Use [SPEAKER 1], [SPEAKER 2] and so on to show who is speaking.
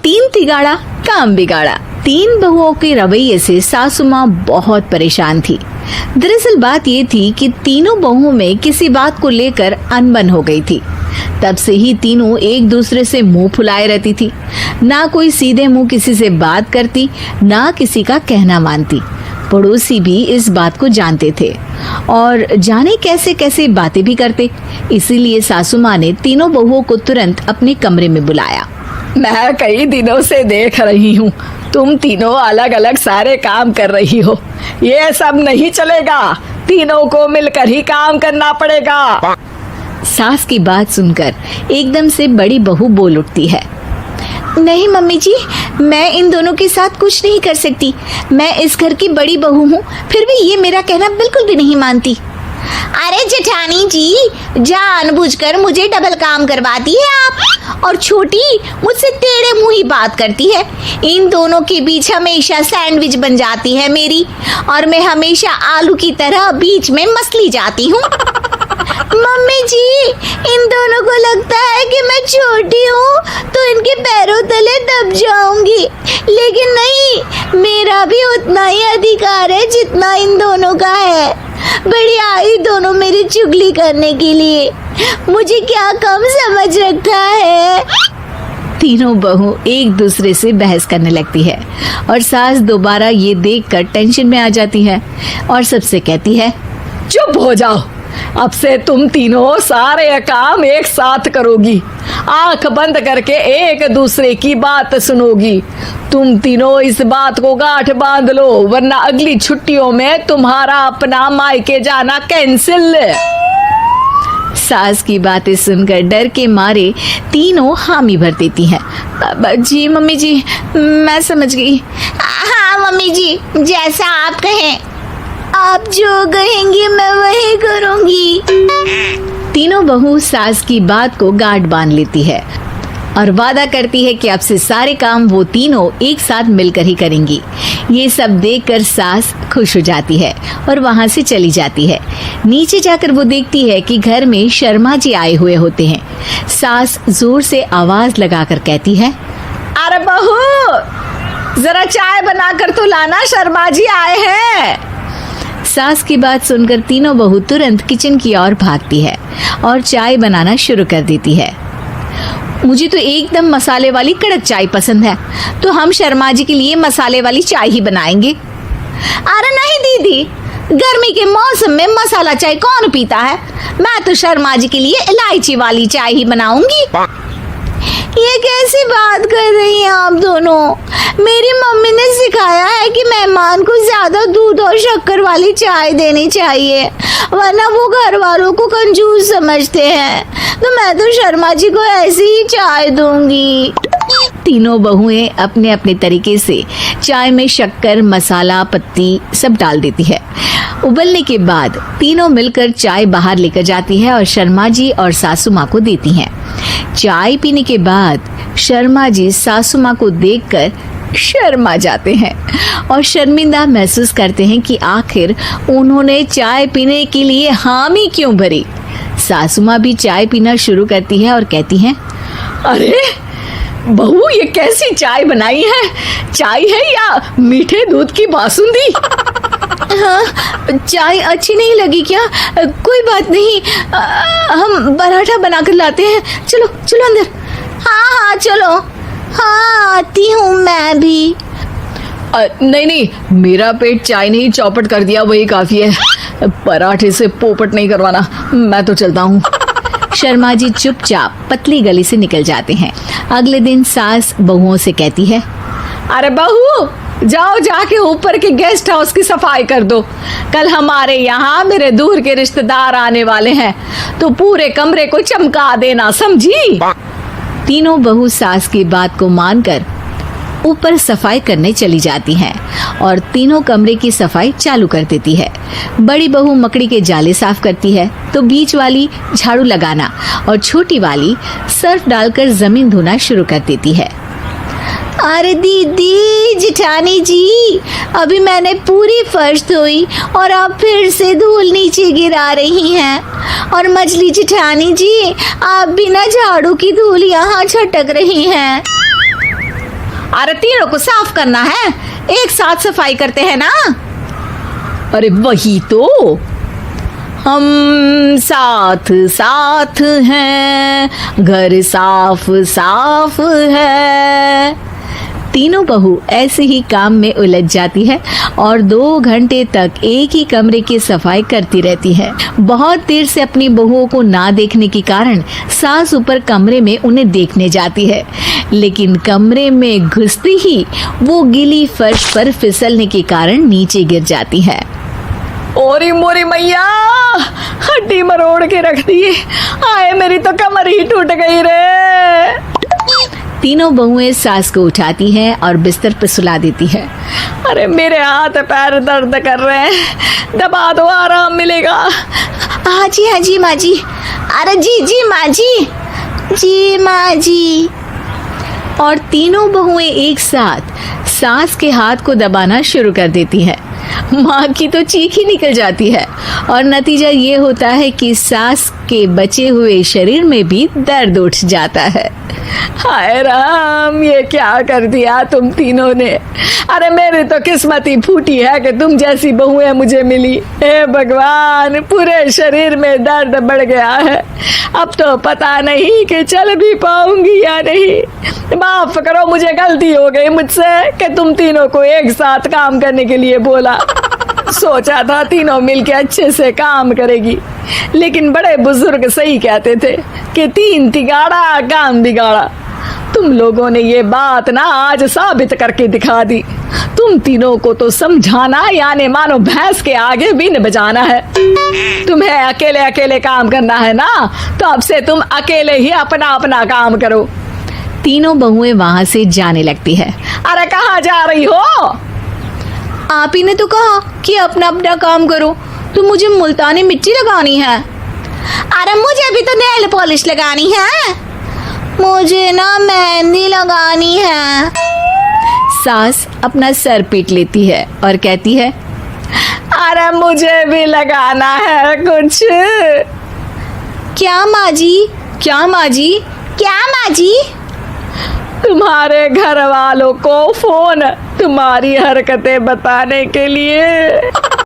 [SPEAKER 1] तीन तिगाड़ा काम बिगाड़ा। तीन बहुओं के रवैये से सासू माँ बहुत परेशान थी। दरअसल बात ये थी कि तीनों बहुओं में किसी बात को लेकर अनबन हो गई थी। तब से ही तीनों एक दूसरे से मुंह फुलाए रहती थी। ना कोई सीधे मुंह किसी से बात करती, ना किसी का कहना मानती। पड़ोसी भी इस बात को जानते थे और जाने कैसे कैसे बातें भी करते। इसीलिए सासू माँ ने तीनों बहुओं को तुरंत अपने कमरे में बुलाया।
[SPEAKER 2] मैं कई दिनों से देख रही हूँ, तुम तीनों अलग अलग सारे काम कर रही हो। ये सब नहीं चलेगा, तीनों को मिलकर ही काम करना पड़ेगा।
[SPEAKER 1] सास की बात सुनकर एकदम से बड़ी बहू बोल उठती है। नहीं मम्मी जी, मैं इन दोनों के साथ कुछ नहीं कर सकती। मैं इस घर की बड़ी बहू हूँ, फिर भी ये मेरा कहना बिल्कुल भी नहीं मानती।
[SPEAKER 3] अरे जेठानी जी, जानबूझकर मुझे डबल काम करवाती है आप, और छोटी मुझसे टेढ़े मुंह ही बात करती है। इन दोनों के बीच हमेशा सैंडविच बन जाती है मेरी, और मैं हमेशा आलू की तरह बीच में मसली जाती हूँ। मम्मी जी, इन दोनों को लगता है कि मैं छोटी हूँ तो इनके पैरों तले दब जाऊंगी, लेकिन नहीं, मेरा भी उतना ही अधिकार है जितना इन दोनों का है। बड़ी आई दोनों मेरी चुगली करने के लिए, मुझे क्या कम समझ रखा है।
[SPEAKER 1] तीनों बहू एक दूसरे से बहस करने लगती है और सास दोबारा ये देखकर टेंशन में आ जाती है और सबसे कहती है,
[SPEAKER 2] चुप हो जाओ, अब से तुम तीनों सारे काम एक साथ करोगी, आंख बंद करके एक दूसरे की बात सुनोगी। तुम तीनों इस बात को गांठ बांध लो, वरना अगली छुट्टियों में तुम्हारा अपना मायके जाना कैंसिल।
[SPEAKER 1] सास की बातें सुनकर डर के मारे तीनों हामी भर देती हैं। जी मम्मी जी, मैं समझ गई।
[SPEAKER 3] हाँ मम्मी जी, जैसा आप कहें। आप जो कहेंगी मैं वही करूंगी।
[SPEAKER 1] तीनों बहू सास की बात को गांठ बांध लेती है और वादा करती है कि अब से सारे काम वो तीनों एक साथ मिलकर ही करेंगी। ये सब देखकर सास खुश हो जाती है और वहां से चली जाती है। नीचे जाकर वो देखती है कि घर में शर्मा जी आए हुए होते हैं। सास जोर से आवाज लगाकर कहती है,
[SPEAKER 2] अरे बहू, जरा चाय बनाकर तो लाना, शर्मा जी आए हैं।
[SPEAKER 1] सास की बात सुनकर तीनों बहू तुरंत किचन की ओर भागती है और चाय बनाना शुरू कर देती है। मुझे तो एकदम मसाले वाली कड़क चाय पसंद है, तो हम शर्मा जी के लिए मसाले वाली चाय ही बनाएंगे।
[SPEAKER 3] अरे नहीं दीदी, गर्मी के मौसम में मसाला चाय कौन पीता है? मैं तो शर्मा जी के लिए इलायची वाली चाय ही बनाऊंगी। ये कैसी बात कर रही हैं आप दोनों? मेरी मम्मी ने सिखाया है कि मेहमान को ज्यादा दूध और शक्कर वाली चाय देनी चाहिए, वरना वो घर वालों को कंजूस समझते हैं। तो मैं तो शर्मा जी को ऐसी ही चाय दूंगी।
[SPEAKER 1] तीनों बहुएं अपने अपने तरीके से चाय में शक्कर, मसाला, पत्ती सब डाल देती है। उबलने के बाद तीनों मिलकर चाय बाहर लेकर जाती है और शर्मा जी और सासू माँ को देती हैं। चाय पीने के बाद शर्मा जी सासू माँ को देखकर शर्मा जाते हैं और शर्मिंदा महसूस करते हैं कि आखिर उन्होंने चाय पीने के लिए हामी क्यों भरी। सासू माँ भी चाय पीना शुरू करती है और कहती हैं,
[SPEAKER 2] अरे बहू, ये कैसी चाय बनाई है? चाय है या मीठे दूध की बासुंदी?
[SPEAKER 1] हाँ, चाय अच्छी नहीं लगी क्या? कोई बात नहीं, हम पराठा बनाकर लाते हैं। चलो चलो अंदर।
[SPEAKER 3] हाँ हाँ चलो, हाँ आती हूँ मैं भी।
[SPEAKER 2] नहीं नहीं, मेरा पेट चाय ने ही चौपट कर दिया, वही काफी है। पराठे से पोपट नहीं करवाना, मैं तो चलता हूँ।
[SPEAKER 1] शर्मा जी चुपचाप पतली गली से निकल जाते हैं। अगले दिन सास बहुओं से कहती है,
[SPEAKER 2] अरे बहू, जाओ जाके ऊपर के गेस्ट हाउस की सफाई कर दो। कल हमारे यहाँ मेरे दूर के रिश्तेदार आने वाले हैं, तो पूरे कमरे को चमका देना, समझी?
[SPEAKER 1] तीनों बहू सास की बात को मानकर ऊपर सफाई करने चली जाती हैं और तीनों कमरे की सफाई चालू कर देती है। बड़ी बहू मकड़ी के जाले साफ करती है, तो बीच वाली झाड़ू लगाना और छोटी वाली सर्फ डालकर जमीन धोना शुरू कर देती है।
[SPEAKER 3] अरे दीदी, जेठानी जी, अभी मैंने पूरी फर्श धोई और आप फिर से धूल नीचे गिरा रही हैं। और मछली जेठानी जी, आप बिना झाड़ू की धूल यहाँ छटक रही हैं।
[SPEAKER 1] अरे तीनों को साफ करना है, एक साथ सफाई करते हैं ना।
[SPEAKER 2] अरे वही तो,
[SPEAKER 1] हम साथ साथ हैं, घर साफ साफ है। तीनों बहू ऐसे ही काम में उलझ जाती है और 2 घंटे तक एक ही कमरे की सफाई करती रहती है। बहुत देर से अपनी बहुओं को ना देखने के कारण सास ऊपर कमरे में उन्हें देखने जाती है, लेकिन कमरे में घुसती ही वो गीली फर्श पर फिसलने के कारण नीचे गिर जाती है।
[SPEAKER 2] ओरी मोरी मैया, हड्डी मरोड़ के रख दी। आए मेरी तो कमर ही टूट गई रे।
[SPEAKER 1] तीनों बहुएं सास को उठाती हैं और बिस्तर पर सुला देती है।
[SPEAKER 2] अरे मेरे हाथ पैर दर्द कर रहे हैं, दबा दो आराम मिलेगा।
[SPEAKER 3] हाँ जी माँ जी। अरे जी माँ जी, जी माँ जी।
[SPEAKER 1] और तीनों बहुएं एक साथ सास के हाथ को दबाना शुरू कर देती है। माँ की तो चीख ही निकल जाती है और नतीजा ये होता है कि सास के बचे हुए शरीर में भी दर्द उठ जाता है।
[SPEAKER 2] हाय राम, ये क्या कर दिया तुम तीनों ने। अरे मेरी तो किस्मत ही फूटी है कि तुम जैसी बहुएं मुझे मिली। हे भगवान, पूरे शरीर में दर्द बढ़ गया है। अब तो पता नहीं कि चल भी पाऊंगी या नहीं। माफ करो, मुझे गलती हो गई मुझसे कि तुम तीनों को एक साथ काम करने के लिए बोला। सोचा था तीनों मिलके अच्छे से काम करेगी, लेकिन बड़े बुजुर्ग सही कहते थे कि 3 तिगाड़ा काम बिगाड़ा। तुम लोगों ने ये बात ना आज साबित करके दिखा दी। तुम तीनों को तो समझाना यानी मानो भैंस के आगे बीन बजाना है। तुम्हें अकेले अकेले काम करना है ना, तो अब से तुम अकेले ही अपना अपना काम करो।
[SPEAKER 1] तीनों बहुएं वहां से जाने लगती है।
[SPEAKER 2] अरे कहाँ जा रही हो?
[SPEAKER 1] आप ही ने तो कहा कि अपना अपना काम करो, तो मुझे मुल्तानी मिट्टी लगानी है।
[SPEAKER 3] अरे मुझे भी तो नेल पॉलिश लगानी है, मुझे ना मेहंदी लगानी है।
[SPEAKER 1] सास अपना सर पीट लेती है और कहती है,
[SPEAKER 2] अरे मुझे भी लगाना है कुछ।
[SPEAKER 3] क्या माँ जी?
[SPEAKER 1] क्या माँ जी?
[SPEAKER 3] क्या माँ जी?
[SPEAKER 2] तुम्हारे घर वालों को फोन तुम्हारी हरकतें बताने के लिए।